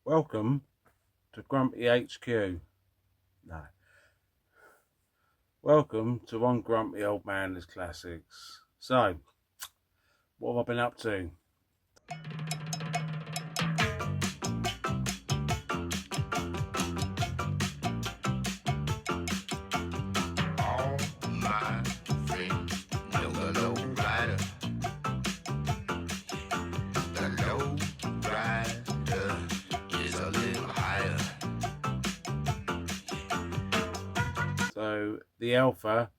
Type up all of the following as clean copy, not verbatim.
Welcome to Grumpy HQ. No. Welcome to One Grumpy Old Man's Classics. So, what have I been up to? All my friends know the low rider. The low rider is a little higher. So, the Alpha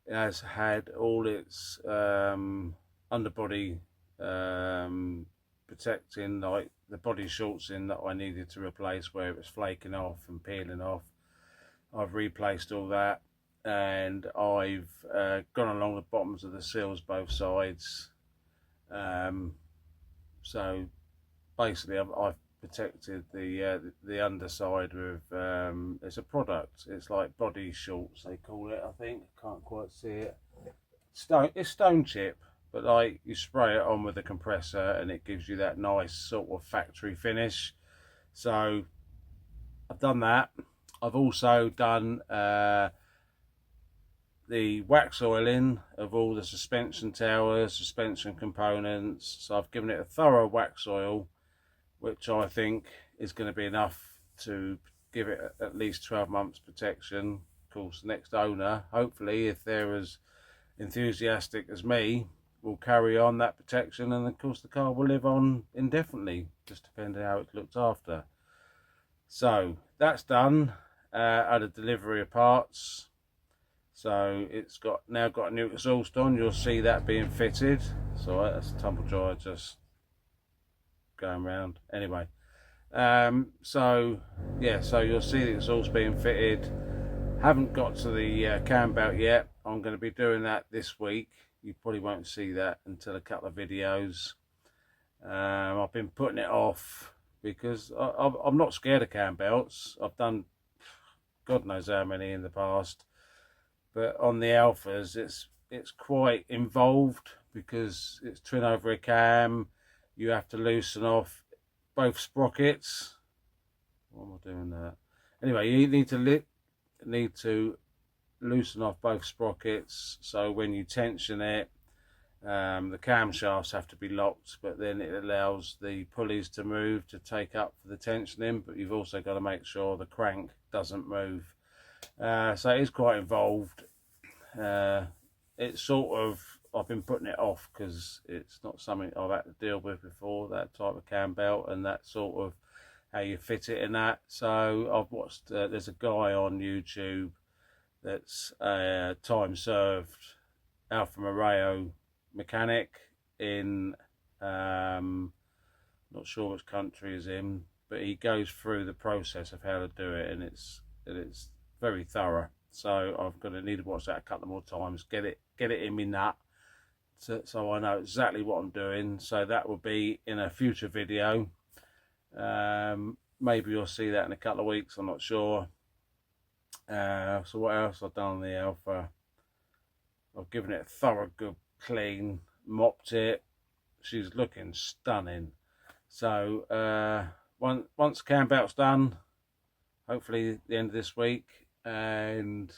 has had all its underbody protecting, like the body shorts in that I needed to replace where it was flaking off and peeling off. I've replaced all that, and I've gone along the bottoms of the seals both sides. So basically I've protected the underside with it's a product. It's like body shorts they call it. I think I can't quite see it. It's stone chip, but like you spray it on with a compressor and it gives you that nice sort of factory finish. So I've done that. I've also done the wax oiling of all the suspension towers, suspension components. So I've given it a thorough wax oil, which I think is going to be enough to give it at least 12 months protection. Of course, the next owner, hopefully, if they're as enthusiastic as me, will carry on that protection, and of course the car will live on indefinitely, just depending how it's looked after. So that's done. Had a delivery of parts. So it's now got a new exhaust on. You'll see that being fitted. So that's a tumble dryer just going around. Anyway, so you'll see the exhaust being fitted. Haven't got to the cam belt yet. I'm going to be doing that this week. You probably won't see that until a couple of videos. I've been putting it off because I'm not scared of cam belts. I've done God knows how many in the past. But on the Alphas, it's quite involved because it's twin over a cam. You have to loosen off both sprockets. What am I doing that? Anyway, you need to loosen off both sprockets. So when you tension it, the camshafts have to be locked, but then it allows the pulleys to move to take up for the tensioning. But you've also got to make sure the crank doesn't move. So it is quite involved. It's sort of, I've been putting it off because it's not something I've had to deal with before, that type of cam belt and that sort of how you fit it in that. So I've watched, there's a guy on YouTube that's a time served ALFA ROMEO mechanic in, not sure which country he's in, but he goes through the process of how to do it, and it's very thorough. So I'm going to need to watch that a couple more times, get it in me nut, so I know exactly what I'm doing. So that will be in a future video. Maybe you'll see that in a couple of weeks, I'm not sure. So what else I've done on the Alpha? I've given it a thorough good clean, mopped it. She's looking stunning. So once cam belt's done, hopefully the end of this week, and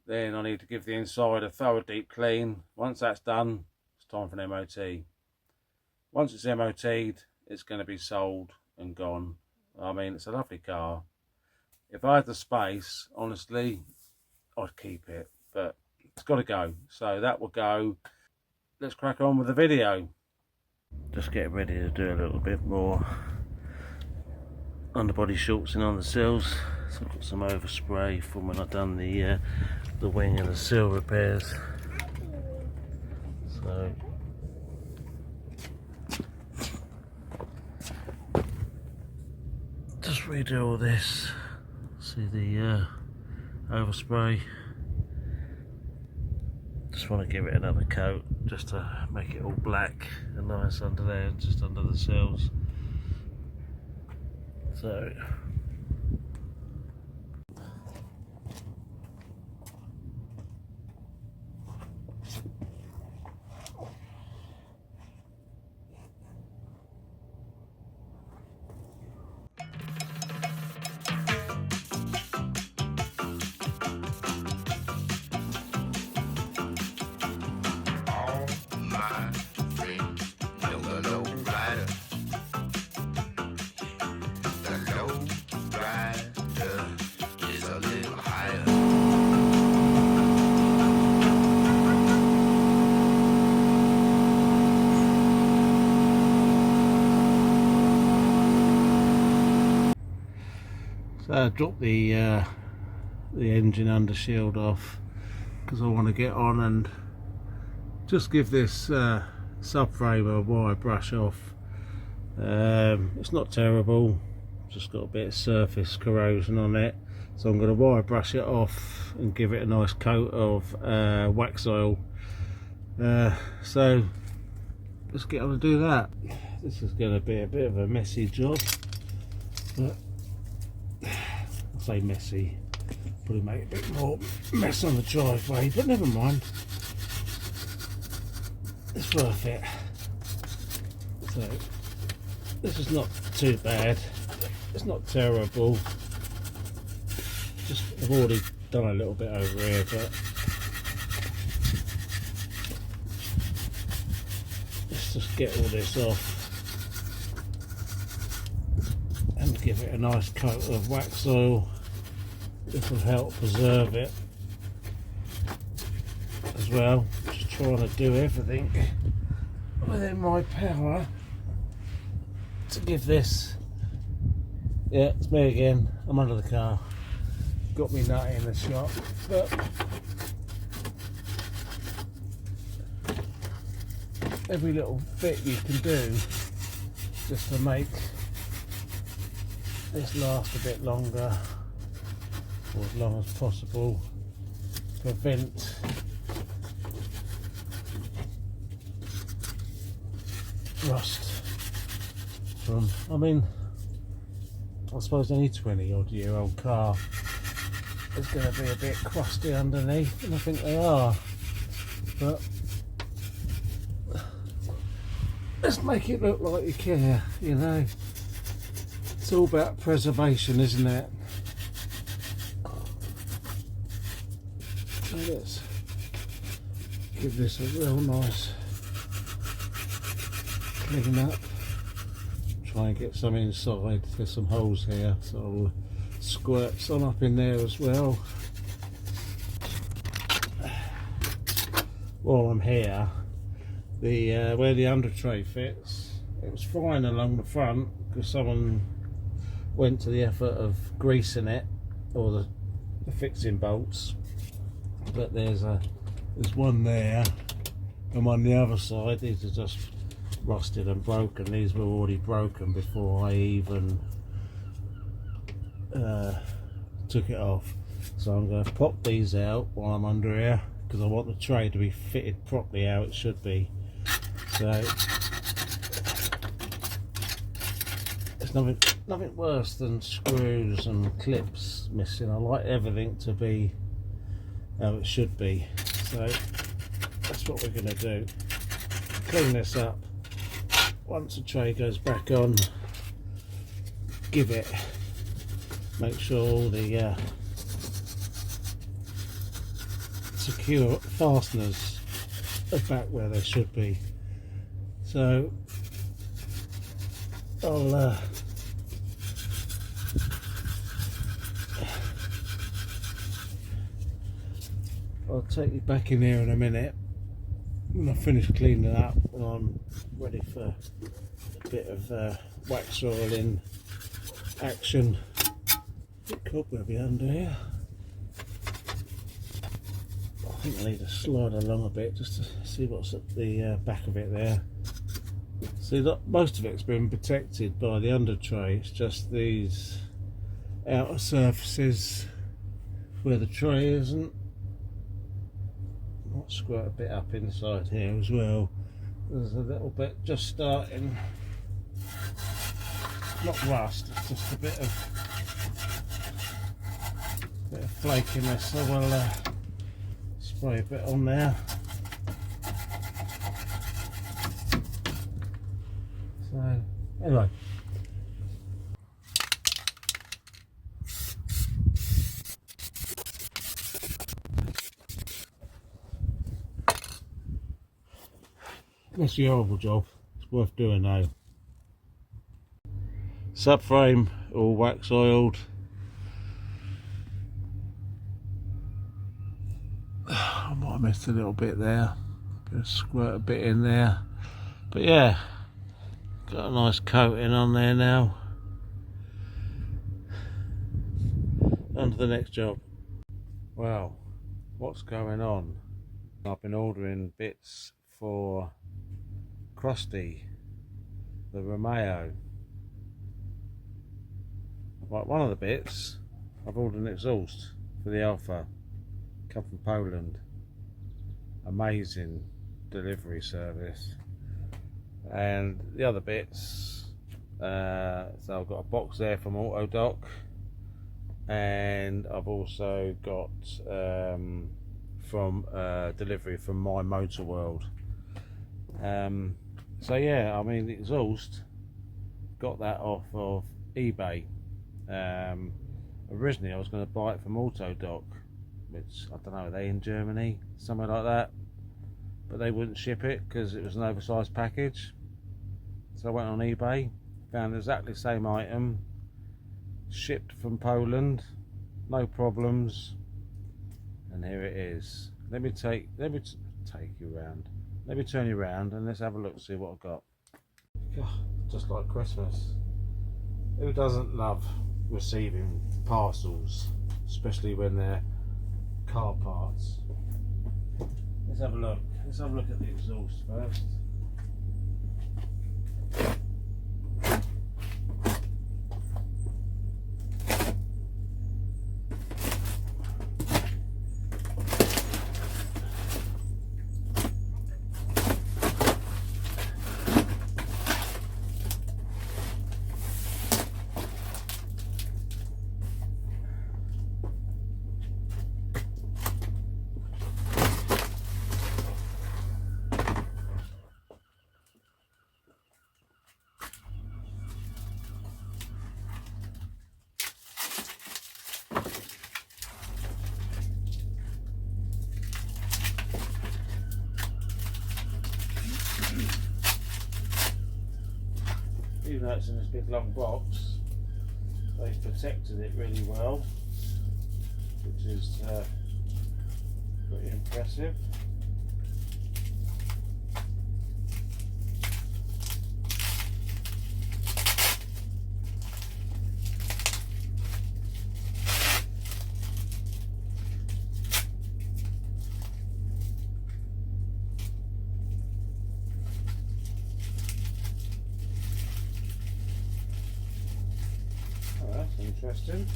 then I need to give the inside a thorough deep clean. Once that's done, it's time for an MOT. Once it's MOT'd, it's going to be sold and gone. I mean, it's a lovely car. If I had the space, honestly, I'd keep it, but it's got to go. So that will go. Let's crack on with the video. Just getting ready to do a little bit more underbody shorts on the seals. So I've got some overspray from when I've done the wing and the seal repairs. So just redo all this. See the overspray. Just want to give it another coat just to make it all black and nice under there, just under the seals. So So I dropped the engine under shield off because I want to get on and just give this subframe a wire brush off. It's not terrible, just got a bit of surface corrosion on it, so I'm going to wire brush it off and give it a nice coat of wax oil. So let's get on and do that. This is going to be a bit of a messy job, but I say messy, probably make a bit more mess on the driveway, but never mind, it's worth it. So this is not too bad, it's not terrible, just I've already done a little bit over here, but let's just get all this off and give it a nice coat of wax oil. This will help preserve it as well. Just trying to do everything within my power to give this. Yeah, it's me again. I'm under the car. Got me nutty in the shop, but every little bit you can do just to make this last a bit longer, or as long as possible, prevent rust from, I mean, I suppose any 20 odd year old car is going to be a bit crusty underneath, and I think they are, but let's make it look like you care, you know. It's all about preservation, isn't it? So let's give this a real nice clean up. Try and get some inside. There's some holes here, so I'll squirt some up in there as well. While I'm here, the where the under tray fits, it was fine along the front because someone went to the effort of greasing it, or the fixing bolts, but there's one there, and on the other side these are just rusted and broken. These were already broken before I even took it off, so I'm going to pop these out while I'm under here because I want the tray to be fitted properly how it should be. So there's nothing worse than screws and clips missing. I like everything to be how it should be, so that's what we're going to do. Clean this up. Once the tray goes back on, make sure all the secure fasteners are back where they should be. So I'll take you back in here in a minute when I finish cleaning up, and I'm ready for a bit of wax oil in action. Bit cobwebby under here. I think I need to slide along a bit just to see what's at the back of it there. See, that most of it's been protected by the under tray. It's just these outer surfaces where the tray isn't. I'll squirt a bit up inside here as well. There's a little bit just starting, not rust, it's just a bit of flakiness. So we'll spray a bit on there. So anyway, that's a horrible job. It's worth doing though. Subframe all wax oiled. I might have missed a little bit there. Just squirt a bit in there. But yeah, got a nice coating on there now. to the next job. Well, what's going on? I've been ordering bits for Krusty, the Romeo. Like one of the bits, I've ordered an exhaust for the ALFA, come from Poland. Amazing delivery service. And the other bits, so I've got a box there from Autodoc, and I've also got from delivery from My Motor World. So yeah, I mean the exhaust, got that off of eBay. Originally I was going to buy it from Autodoc, which I don't know, are they in Germany, somewhere like that, but they wouldn't ship it because it was an oversized package. So I went on eBay, found exactly the same item, shipped from Poland, no problems, and here it is. Let me take you around. Let me turn you around and let's have a look, see what I've got. God, just like Christmas. Who doesn't love receiving parcels, especially when they're car parts? Let's have a look. Let's have a look at the exhaust first. Even though it's in this big long box, they've protected it really well, which is pretty impressive. That's interesting.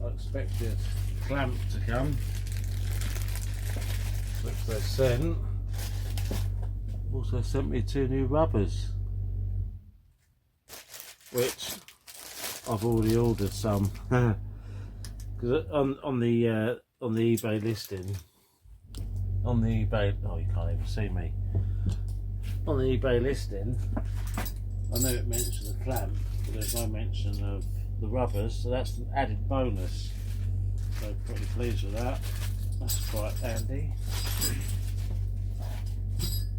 I expected a clamp to come, which they sent. Also sent me 2 new rubbers, which I've already ordered some. Because on the eBay listing, oh, you can't even see me. On the eBay listing, I know it mentioned the clamp, but there's no mention of the rubbers, so that's an added bonus. So pretty pleased with that. That's quite handy.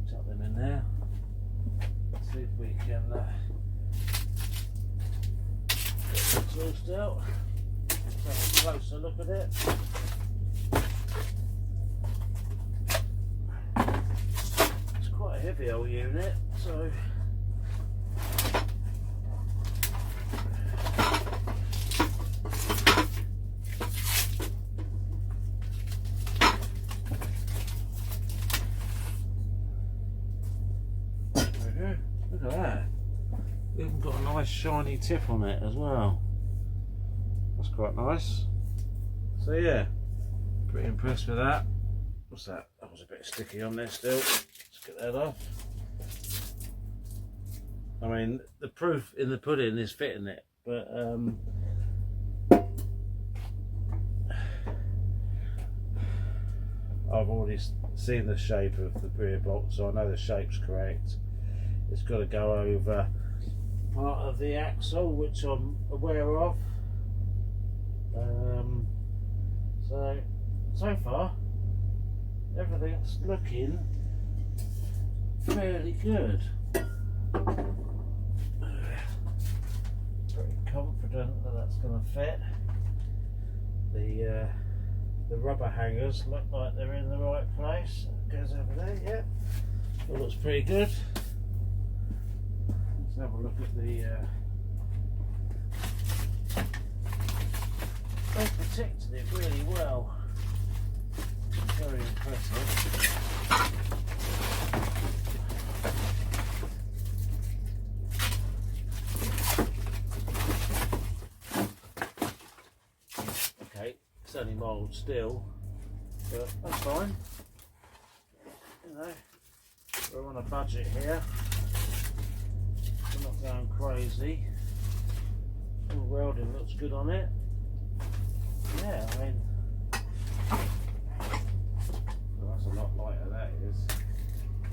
Chuck them in there. See if we can get the exhaust out. Let's have a closer look at it. Heavy old unit, so look at that. We've even got a nice shiny tip on it as well. That's quite nice. So yeah, pretty impressed with that. What's that? That was a bit sticky on there still. Let's get that off. I mean, the proof in the pudding is fitting it, but I've already seen the shape of the rear box, so I know the shape's correct. It's got to go over part of the axle, which I'm aware of. So far, everything's looking fairly good. Pretty confident that that's going to fit. The rubber hangers look like they're in the right place. It goes over there, yeah. It looks pretty good. have a look at the they protected it really well. Very impressive. Okay, it's only mild still, but that's fine. You know, we're on a budget here. We're not going crazy. All welding looks good on it. Yeah, I mean, well, that's a lot lighter, that is.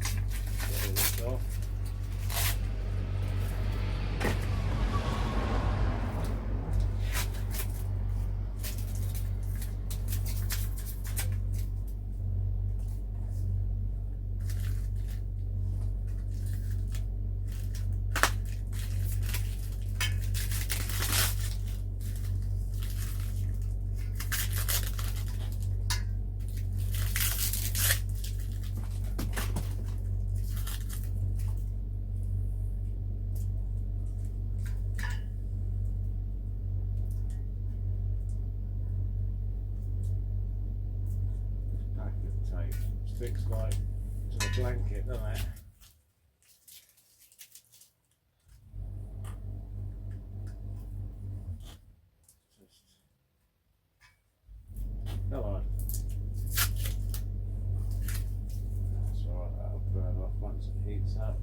Get all this off. Tape sticks like to a blanket, doesn't it? Just hello. That's alright, that'll burn off once it heats up.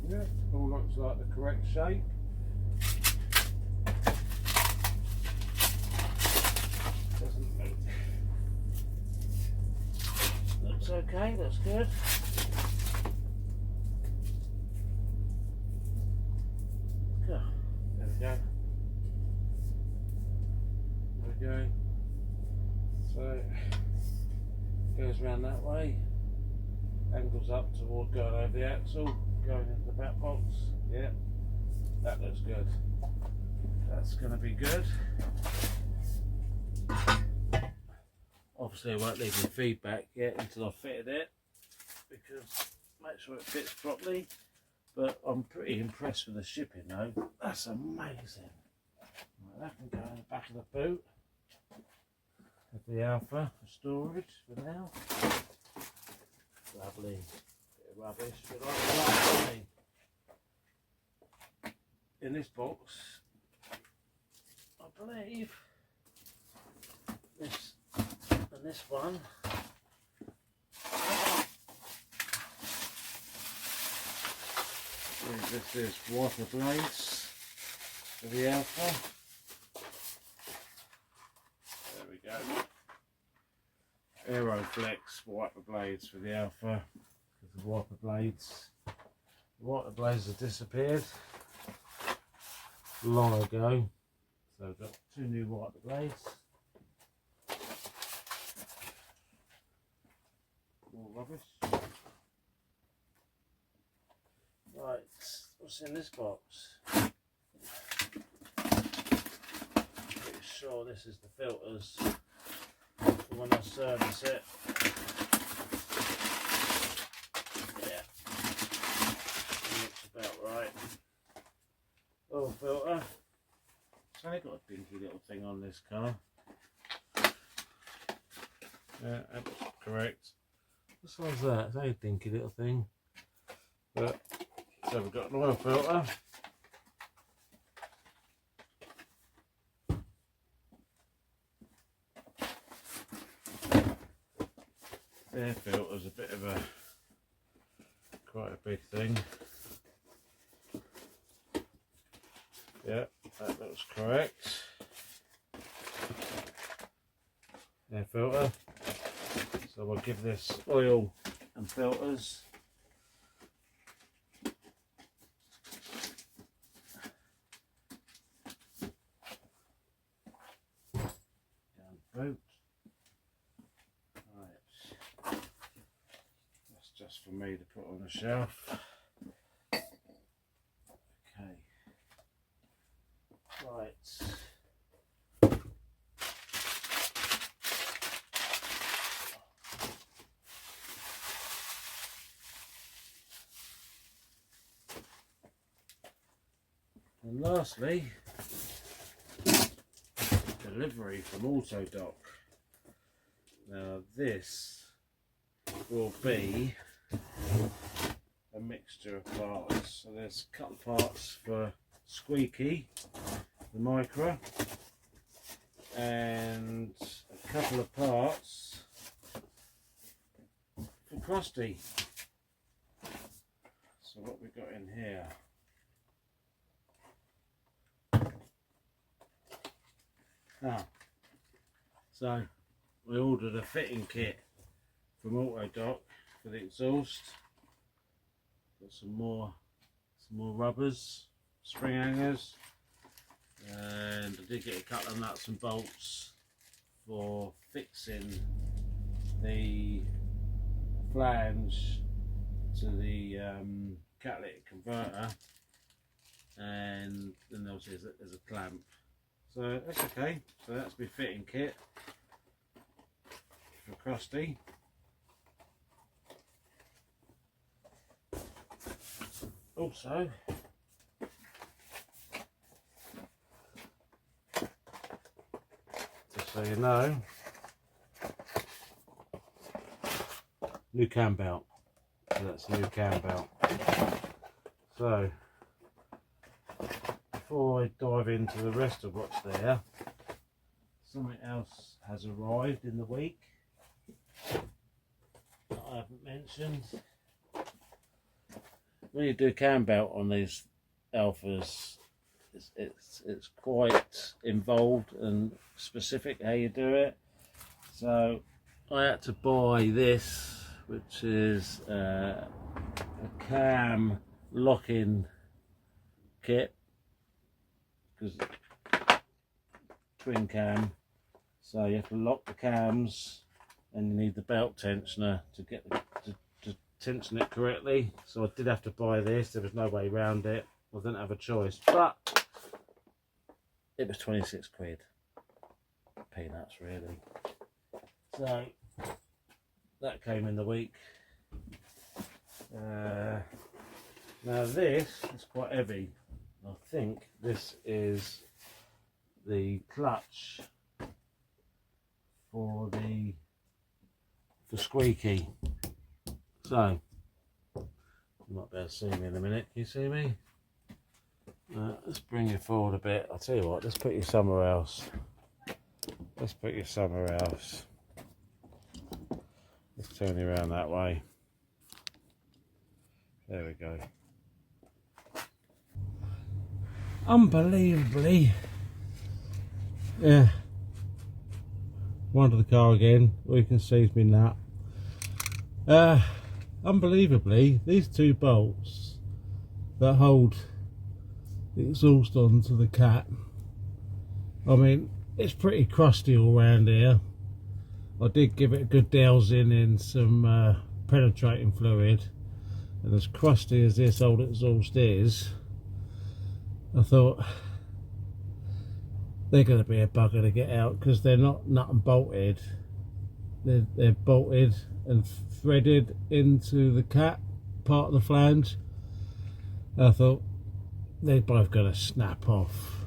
Yeah, all looks like the correct shape. Looks okay, that's good. There we go. There we go. So, goes around that way. Angles up toward going over the axle, going into the back box. Yeah, that looks good. That's going to be good. Obviously I won't leave any feedback yet until I've fitted it, because make sure it fits properly, but I'm pretty impressed with the shipping though. That's amazing. Right, that can go in the back of the boot of the Alpha for storage for now. Lovely bit of rubbish, but like in this box I believe this and this one this is wiper blades for the Alpha. There we go. Aeroflex wiper blades for the Alpha. The wiper blades have disappeared long ago, so I've got 2 new wiper blades. More rubbish. Right, what's in this box? Pretty sure this is the filters for when I service it. Yeah, looks about right. Oil filter. It's only got a dinky little thing on this car. Yeah, that's correct. What size is that? It's only a dinky little thing. But so we've got an oil filter. Air filter's a bit of a quite a big thing. Yeah, that looks correct. Air filter. So we'll give this oil and filters. Down boot. Right. That's just for me to put on the shelf. Okay. Right. lastly, delivery from Autodoc. Now this will be a mixture of parts. So there's a couple of parts for Squeaky, the Micra, and a couple of parts for Krusty. So what we got in here? So we ordered a fitting kit from Autodoc for the exhaust. Got some more rubbers, spring hangers, and I did get a couple of nuts and bolts for fixing the flange to the catalytic converter, and then obviously there's a clamp. So that's okay. So that's my fitting kit for Krusty. Also, just so you know, new cam belt. So that's a new cam belt. So before I dive into the rest of what's there, something else has arrived in the week that I haven't mentioned. When you do a cam belt on these Alphas, it's quite involved and specific how you do it. So I had to buy this, which is a cam locking kit, because twin cam, so you have to lock the cams and you need the belt tensioner to get to tension it correctly. So I did have to buy this. There was no way around it. I didn't have a choice, but it was 26 quid. Peanuts, really. So that came in the week. Now this is quite heavy. I think this is the clutch for Squeaky. So you might be able to see me in a minute. Can you see me? Let's bring you forward a bit. I'll tell you what, let's put you somewhere else. Let's put you somewhere else. Let's turn you around that way. There we go. Unbelievably, yeah, wanted the car again. All you can see is me nut. Unbelievably, these two bolts that hold the exhaust onto the cat, I mean, it's pretty crusty all around here. I did give it a good dousing in some penetrating fluid, and as crusty as this old exhaust is, I thought they're going to be a bugger to get out, because they're not nut and bolted. They're bolted and threaded into the cap part of the flange. I thought they're both going to snap off.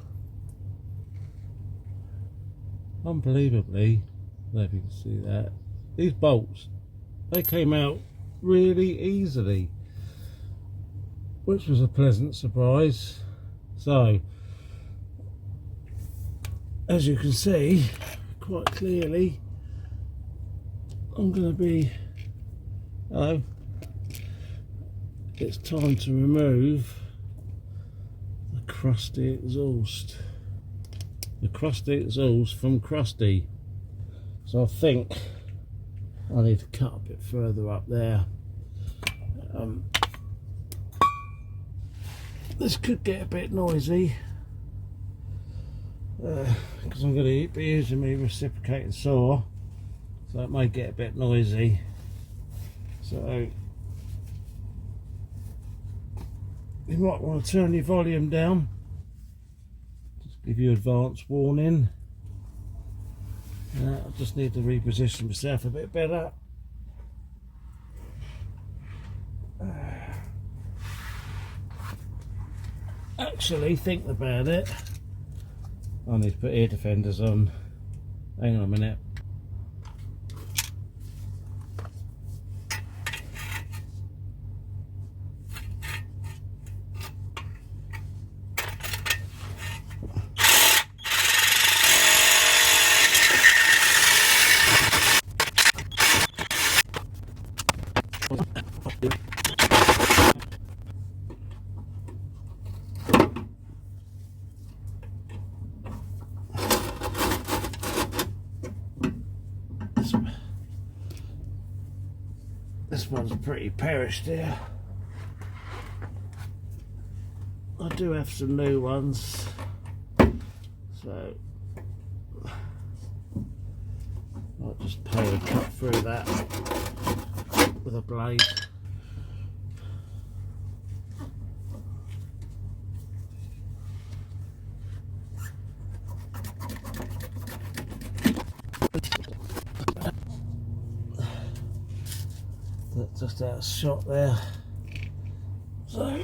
Unbelievably, I don't know if you can see that, these bolts, they came out really easily, which was a pleasant surprise. So as you can see quite clearly, I'm going to be, hello, it's time to remove the crusty exhaust. The crusty exhaust from Krusty. So I think I need to cut a bit further up there. This could get a bit noisy, because I'm going to be using my reciprocating saw, so it may get a bit noisy. So you might want to turn your volume down, just give you advance warning. I just need to reposition myself a bit better. actually think about it, I need to put ear defenders on. Hang on a minute. This one's pretty perished here. I do have some new ones, so I'll just pay a cut through that with a blade. That's just out of shot there. So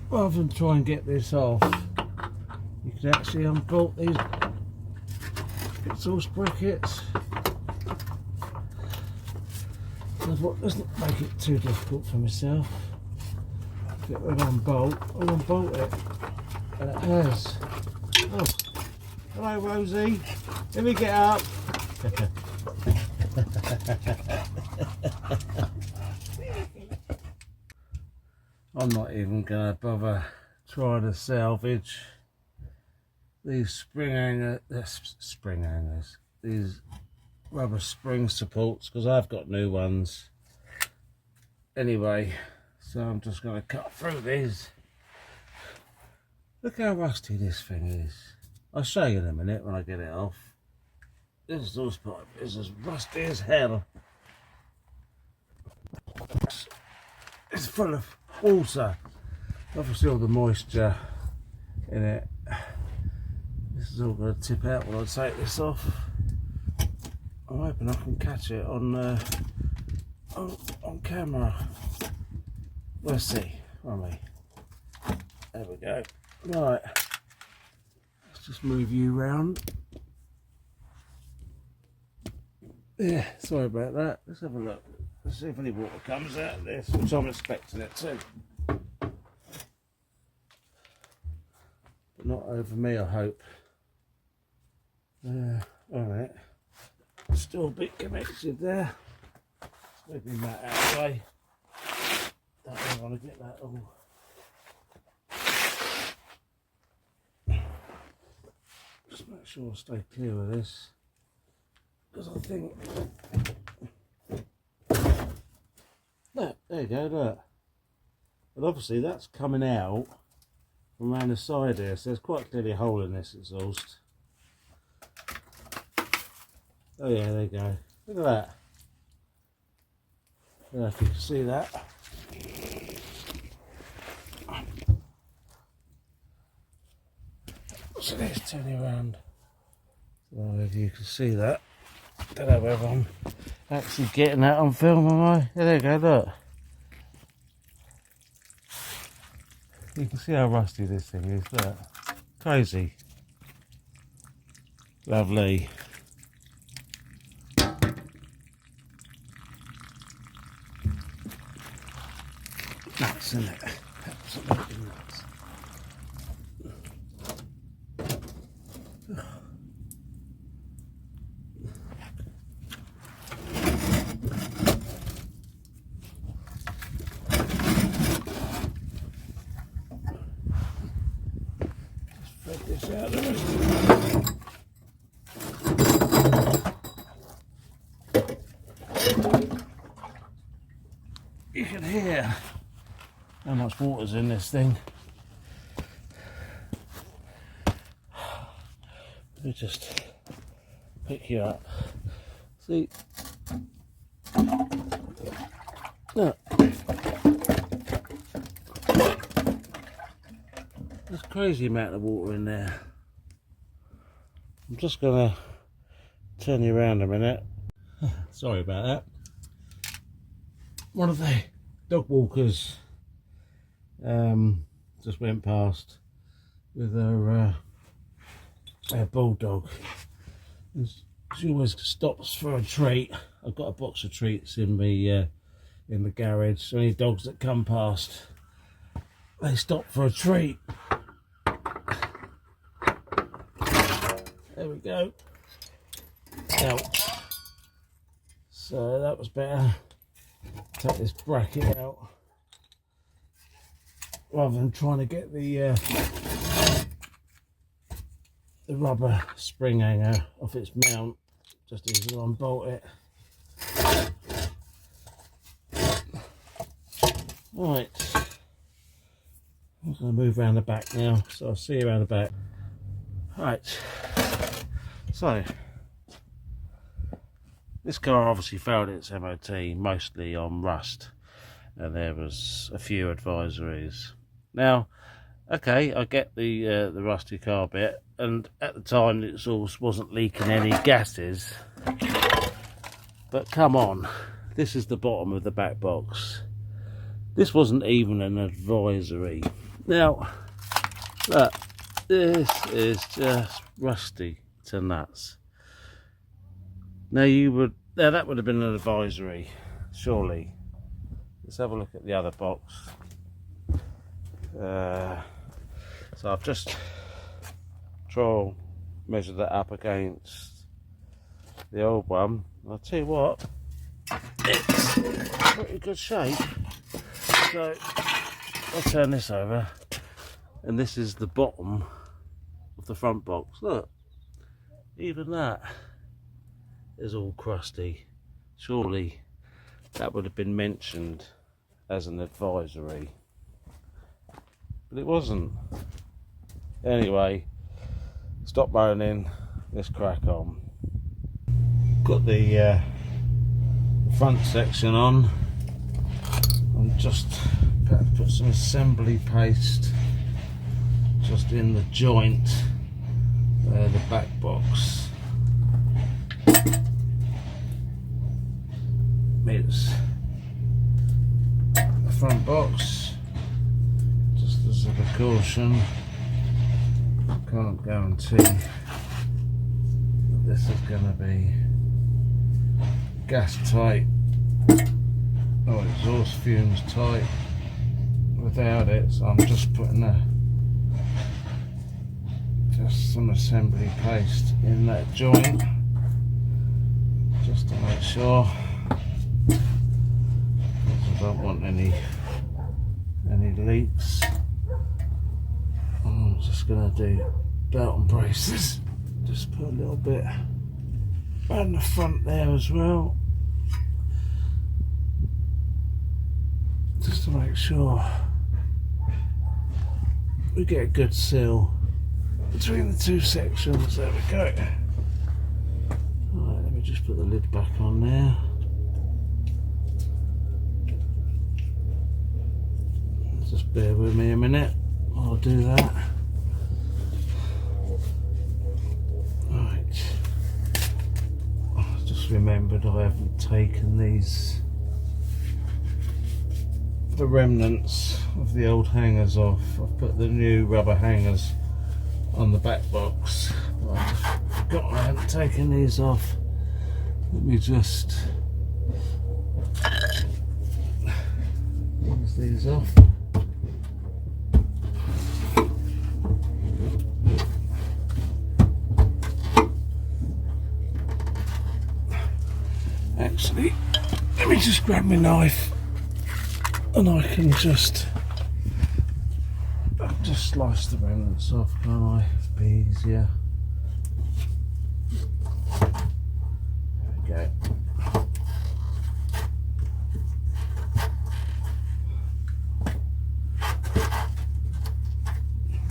rather than try and get this off, you can actually unbolt these exhaust brackets. What doesn't make it too difficult for myself. If it will unbolt, I'll unbolt it. And it has. Oh, hello Rosie. Let me get up. I'm not even going to bother trying to salvage these spring hangers, these rubber spring supports, because I've got new ones anyway. So I'm just going to cut through these. Look how rusty this thing is. I'll show you in a minute when I get it off. This exhaust pipe is as rusty as hell. It's full of water. Obviously all the moisture in it. This is all going to tip out when I take this off. I'm hoping I can catch it on camera. We'll see, won't we? There we go. Right, let's just move you round. Yeah, sorry about that. Let's have a look. Let's see if any water comes out of this, which I'm expecting it to. But not over me, I hope. Alright. Still a bit connected there. Moving that out of the way. Don't really want to get that all. Just make sure I stay clear of this. Because I think... Look, there you go, look. But obviously that's coming out from around the side here, so there's quite clearly a hole in this exhaust. Oh yeah, there you go. Look at that. I don't know if you can see that. So let's turn it around. I don't know if you can see that. Don't know whether I'm actually getting that on film, am I? Yeah, there you go, look. You can see how rusty this thing is, look. Crazy. Lovely. Nuts, isn't it? Absolutely nuts. This out the rest of it. You can hear how much water's in this thing. Let me just pick you up. See? Look. There's a crazy amount of water in there. I'm just going to turn you around a minute. Sorry about that. One of the dog walkers just went past with her bulldog. And she always stops for a treat. I've got a box of treats in the garage. So any dogs that come past, they stop for a treat. There we go. Ouch. So that was better. Take this bracket out rather than trying to get the rubber spring hanger off its mount. Just easily unbolt it. Right, I'm going to move around the back now, so I'll see you around the back. Right, so this car obviously failed its MOT mostly on rust, and there was a few advisories. Now, okay, I get the rusty car bit, and at the time it wasn't leaking any gases, but come on, this is the bottom of the back box. This wasn't even an advisory. Now, look, this is just rusty to nuts. Now that would have been an advisory, surely. Let's have a look at the other box. So I've just measured that up against the old one. I'll tell you what, it's pretty good shape. So I'll turn this over, and this is the bottom of the front box. Look, even that is all crusty. Surely that would have been mentioned as an advisory, but it wasn't. Anyway, stop moaning, let's crack on. Got the front section on. I'm just about to put some assembly paste just in the joint where the back box meets the front box, just as a precaution. Can't guarantee that this is going to be gas tight or exhaust fumes tight without it, so I'm just putting just some assembly paste in that joint just to make sure, because I don't want any leaks. I'm just going to do belt and braces, just put a little bit around the front there as well, just to make sure we get a good seal between the two sections. There we go. Alright, let me just put the lid back on there. Just bear with me a minute, I'll do that. Right, I just remembered I haven't taken the remnants of the old hangers off. I've put the new rubber hangers on the back box, but I just forgot I haven't taken these off. Let me just ease these off. Actually, let me just grab my knife and I can just slice the remnants off, can't I? It'd be easier. There we go.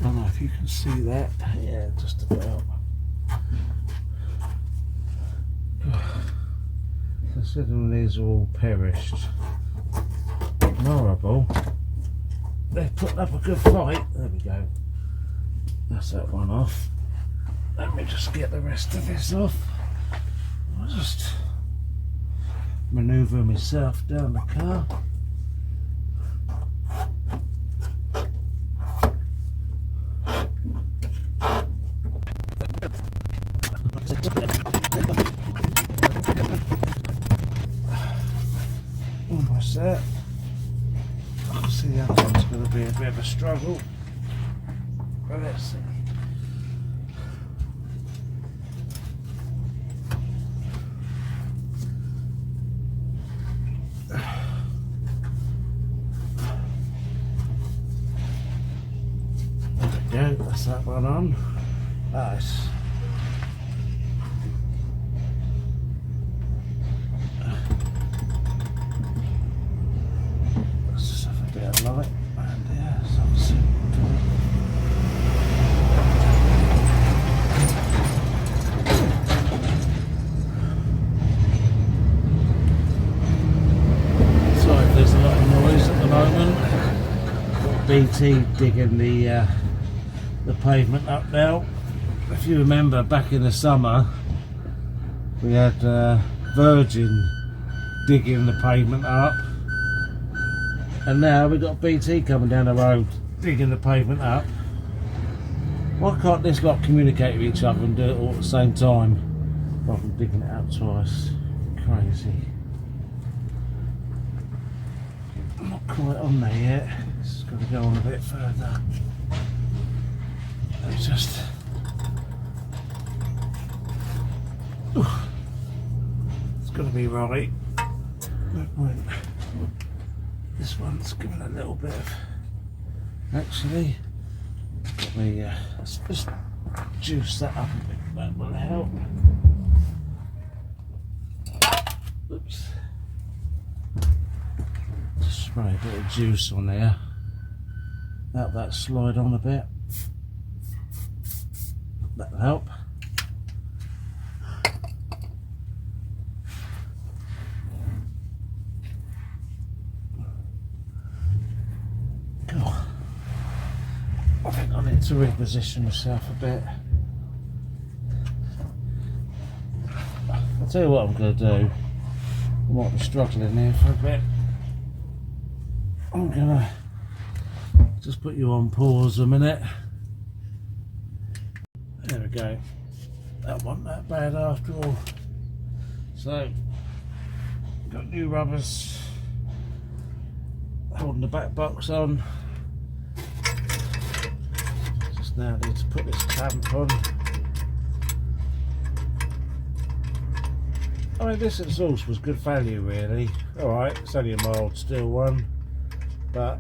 Don't know if you can see that. Yeah, just about. Considering these are all perished, ignorable, they've put up a good fight. There we go. That's that one off. Let me just get the rest of this off. I'll just manoeuvre myself down the car. set. Obviously the other one's going to be a bit of a struggle. But let's see. There we go, that's that one on. Nice. Let's just have a bit of light around here. So sorry if there's a lot of noise at the moment. BT digging the pavement up now. If you remember back in the summer we had Virgin digging the pavement up, and now we've got BT coming down the road digging the pavement up. Why can't this lot communicate with each other and do it all at the same time rather than digging it up twice? Crazy. I'm not quite on there yet, it's got to go on a bit further. It's just it's got to be right. This one's given a little bit of, actually let me let's just juice that up a bit, that will help. Oops, just spray a bit of juice on there, help that slide on a bit. That'll help. Cool. I think I need to reposition myself a bit. I'll tell you what I'm going to do. I might be struggling here for a bit. I'm going to just put you on pause a minute. There we go. That wasn't that bad after all. So, got new rubbers holding the back box on. Just now need to put this clamp on. I mean, this exhaust was good value really. Alright, it's only a mild steel one, but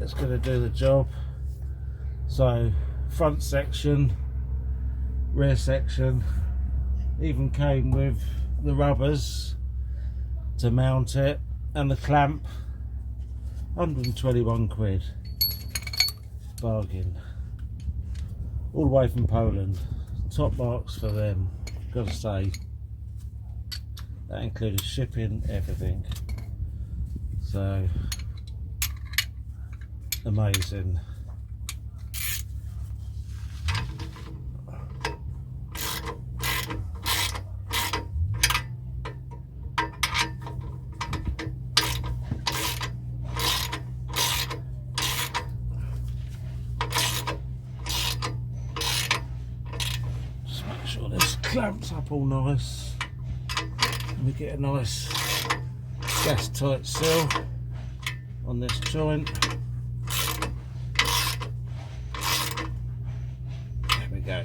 it's going to do the job. So, front section, rear section, even came with the rubbers to mount it and the clamp. 121 quid, bargain, all the way from Poland. Top marks for them, gotta say. That included shipping, everything, so amazing. Sure this clamps up all nice and we get a nice gas tight seal on this joint. There we go.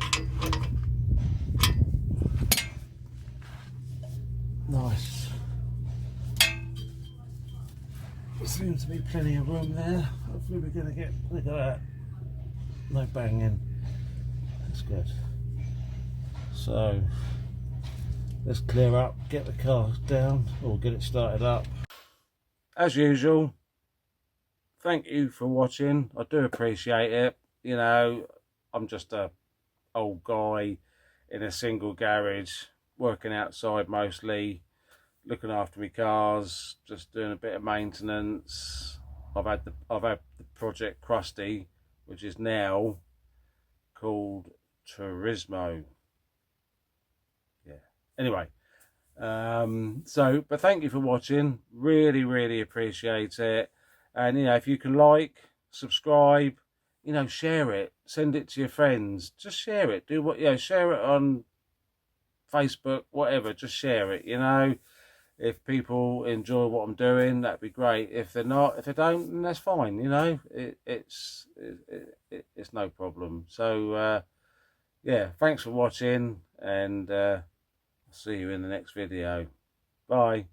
Nice. There seems to be plenty of room there. Hopefully we're going to get, look at that, no banging, that's good. So let's clear up, get the car down, or get it started up. As usual, thank you for watching. I do appreciate it. You know, I'm just a old guy in a single garage, working outside mostly, looking after my cars, just doing a bit of maintenance. I've had the Project Krusty, which is now called Turismo. Anyway, but thank you for watching. Really appreciate it. And you know, if you can like, subscribe, you know, share it, send it to your friends, just share it. Do what, you know, share it on Facebook, whatever, just share it, you know. If people enjoy what I'm doing, that'd be great. If they're not, if they don't, then that's fine. You know, it's no problem. So yeah, thanks for watching, and I'll see you in the next video. Bye.